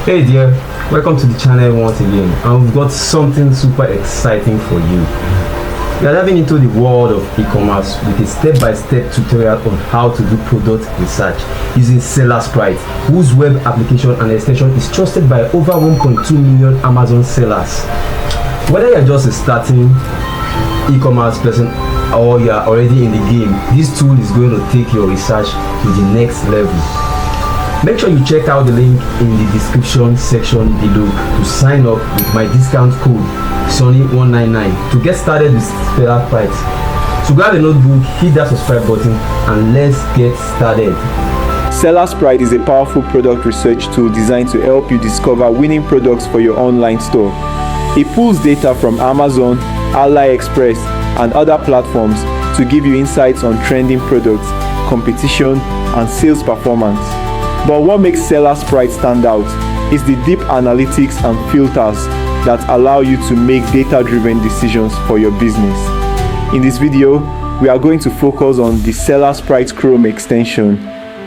Hey dear, welcome to the channel once again, and we've got something super exciting for you. We are diving into the world of e-commerce with a step-by-step tutorial on how to do product research using SellerSprite, whose web application and extension is trusted by over 1.2 million Amazon sellers. Whether you're just a starting e-commerce person or you are already in the game, this tool is going to take your research to the next level. Make sure you check out the link in the description section below to sign up with my discount code Sonny199 to get started with SellerSprite. So grab a notebook, hit that subscribe button, and let's get started. SellerSprite is a powerful product research tool designed to help you discover winning products for your online store. It pulls data from Amazon, AliExpress, and other platforms to give you insights on trending products, competition, and sales performance. But what makes SellerSprite stand out is the deep analytics and filters that allow you to make data-driven decisions for your business. In this video, we are going to focus on the SellerSprite Chrome extension,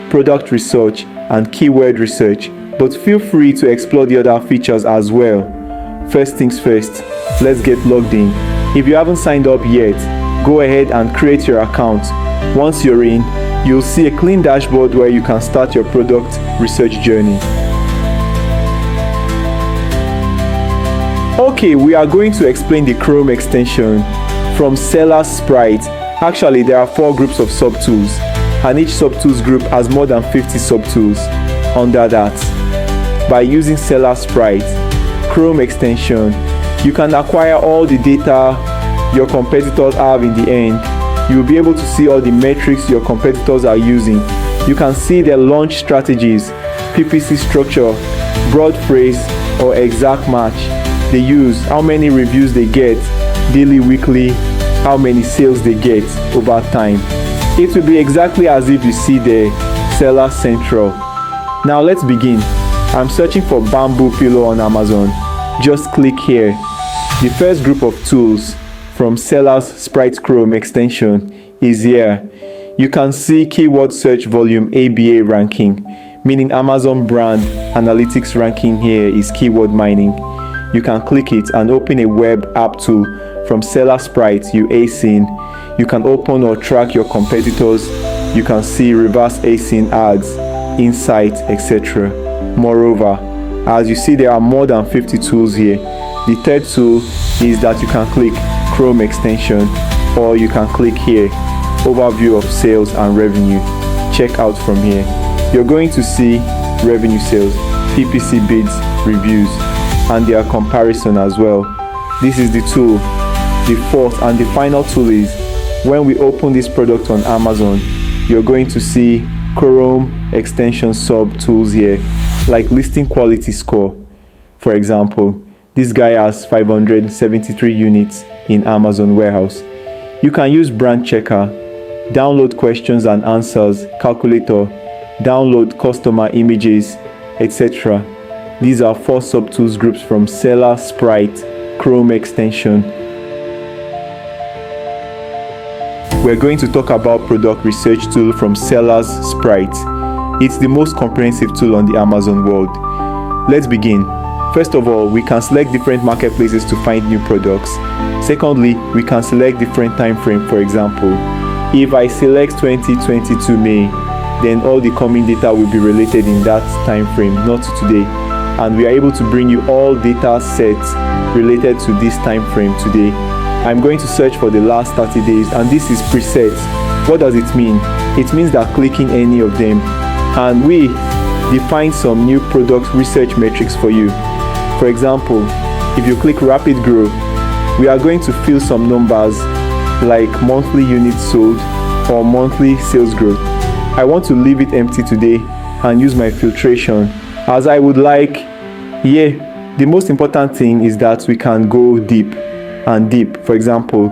product research, and keyword research, but feel free to explore the other features as well. First things first, let's get logged in. If you haven't signed up yet, go ahead and create your account. Once you're in, you'll see a clean dashboard where you can start your product research journey. Okay, we are going to explain the Chrome extension from SellerSprite. Actually, there are 4 groups of subtools, and each subtools group has more than 50 subtools under that. By using SellerSprite Chrome extension, you can acquire all the data your competitors have in the end. You'll be able to see all the metrics your competitors are using. You can see their launch strategies, PPC structure, broad phrase, or exact match they use, how many reviews they get, daily, weekly, how many sales they get over time. It will be exactly as if you see the Seller Central. Now let's begin. I'm searching for bamboo pillow on Amazon. Just click here. The first group of tools from SellerSprite Chrome extension is here. You can see keyword search volume ABA ranking, meaning Amazon brand analytics ranking here is keyword mining. You can click it and open a web app tool from SellerSprite you async. You can open or track your competitors. You can see reverse async ads, insights, etc. Moreover, as you see, there are more than 50 tools here. The third tool is that you can click Chrome extension, or you can click here, overview of sales and revenue. Check out from here. You're going to see revenue, sales, PPC bids, reviews, and their comparison as well. This is the tool. The fourth and the final tool is when we open this product on Amazon, you're going to see Chrome extension sub tools here, like listing quality score. For example, this guy has 573 units in Amazon warehouse. You can use brand checker, download questions and answers calculator, download customer images, etc. These are 4 subtools groups from SellerSprite Chrome extension. We're going to talk about product research tool from SellerSprite. It's the most comprehensive tool on the Amazon world. Let's begin. First of all, we can select different marketplaces to find new products. Secondly, we can select different time frame. For example, if I select 2022 May, then all the coming data will be related in that time frame, not today. And we are able to bring you all data sets related to this time frame today. I'm going to search for the last 30 days, and this is preset. What does it mean? It means that clicking any of them, and we define some new product research metrics for you. For example, if you click rapid grow, we are going to fill some numbers like monthly units sold or monthly sales growth. I want to leave it empty today and use my filtration as I would like. The most important thing is that we can go deep and deep. For example,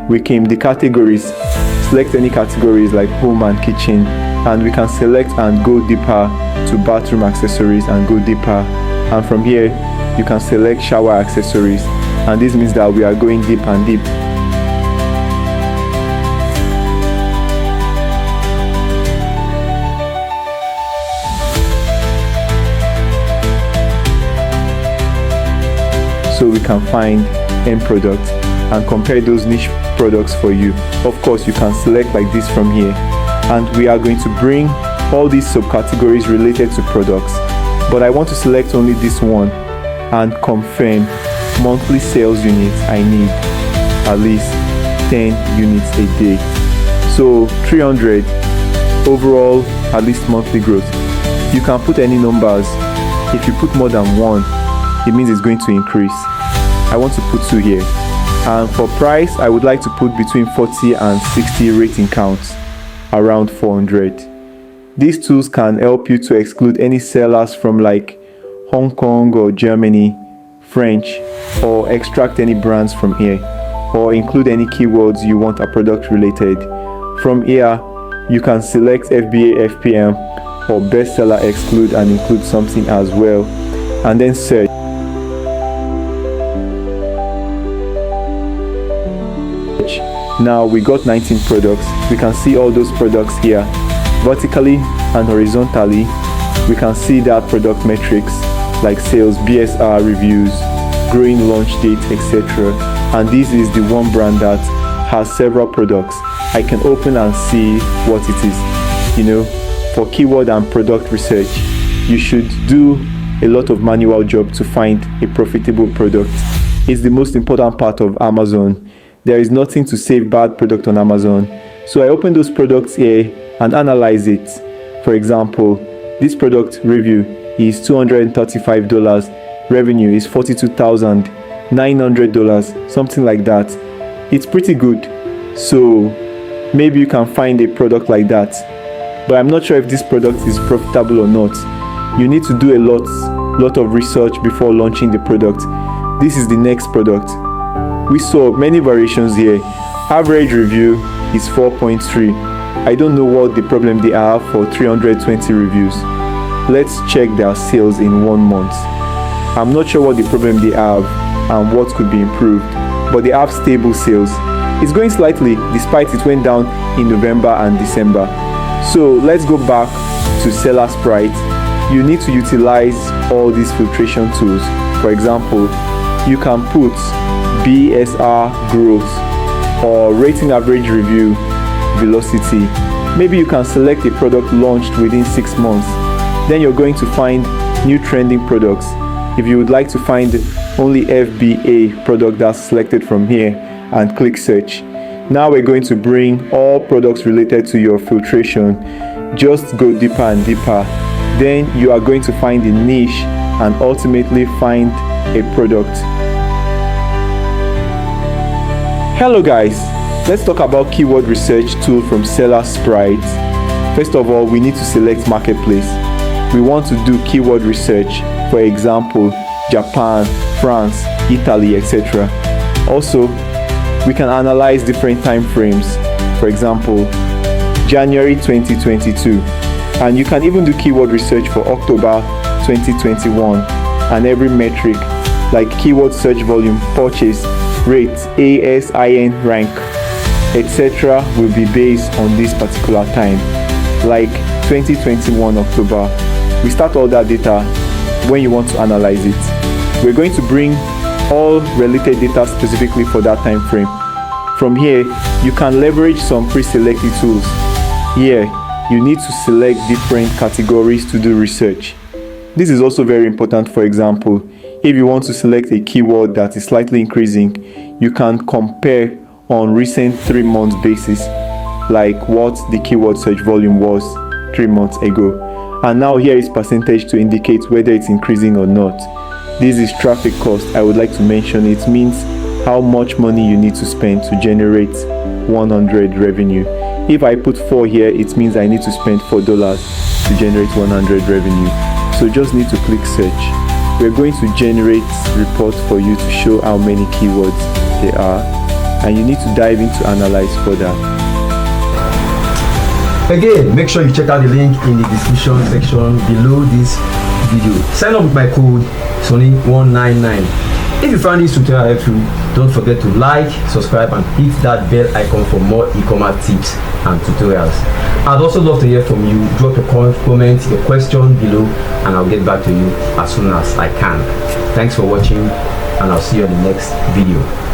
we can the categories, select any categories like home and kitchen, and we can select and go deeper to bathroom accessories and go deeper. And from here, you can select shower accessories, and this means that we are going deep and deep. so we can find end products and compare those niche products for you. Of course, you can select like this from here, and we are going to bring all these subcategories related to products, but I want to select only this one and confirm monthly sales units. I need at least 10 units a day, so 300 overall at least monthly growth. You can put any numbers. If you put more than 1, it means it's going to increase. I want to put 2 here, and for price I would like to put between 40 and 60 rating counts, around 400. These tools can help you to exclude any sellers from like Hong Kong or Germany, French, or extract any brands from here, or include any keywords you want a product related. From here you can select FBA, FPM, or bestseller exclude and include something as well, and then search. Now we got 19 products. We can see all those products here vertically and horizontally. We can see that product metrics like sales, BSR, reviews, growing launch date, etc. And this is the one brand that has several products. I can open and see what it is. You know, for keyword and product research, you should do a lot of manual job to find a profitable product. It's the most important part of Amazon. There is nothing to save bad product on Amazon. So I open those products here and analyze it. For example, this product review is $235, revenue is $42,900, something like that. It's pretty good. So maybe you can find a product like that, but I'm not sure if this product is profitable or not. You need to do a lot of research before launching the product. This is the next product. We saw many variations here. Average review is 4.3. I don't know what the problem they have for 320 reviews. Let's check their sales in 1 month. I'm not sure what the problem they have and what could be improved, but they have stable sales. It's going slightly despite it went down in November and December. So let's go back to SellerSprite. You need to utilize all these filtration tools. For example, you can put BSR growth or rating average review velocity. Maybe you can select a product launched within 6 months. Then you're going to find new trending products. If you would like to find only FBA product that's selected from here, and click search. Now we're going to bring all products related to your filtration. Just go deeper and deeper. Then you are going to find a niche and ultimately find a product. Hello guys, let's talk about keyword research tool from SellerSprite. First of all, we need to select marketplace. We want to do keyword research, for example, Japan, France, Italy, etc. Also, we can analyze different time frames, for example, January 2022, and you can even do keyword research for October 2021, and every metric like keyword search volume, purchase, rate, ASIN rank, etc. will be based on this particular time, like 2021 October. We start all that data when you want to analyze it. We're going to bring all related data specifically for that time frame. From here, you can leverage some pre-selected tools. Here, you need to select different categories to do research. This is also very important. For example, if you want to select a keyword that is slightly increasing, you can compare on recent 3 months basis, like what the keyword search volume was 3 months ago. And now here is percentage to indicate whether it's increasing or not. This is traffic cost. I would like to mention it means how much money you need to spend to generate 100 revenue. If I put 4 here, it means I need to spend $4 to generate 100 revenue. So just need to click search. We're going to generate reports for you to show how many keywords there are, and you need to dive into analyze further. Again, make sure you check out the link in the description section below this video. Sign up with my code Sonny199. If you found this tutorial helpful, don't forget to like, subscribe, and hit that bell icon for more e-commerce tips and tutorials. I'd also love to hear from you. Drop your comment, your question below, and I'll get back to you as soon as I can. Thanks for watching. and I'll see you in the next video.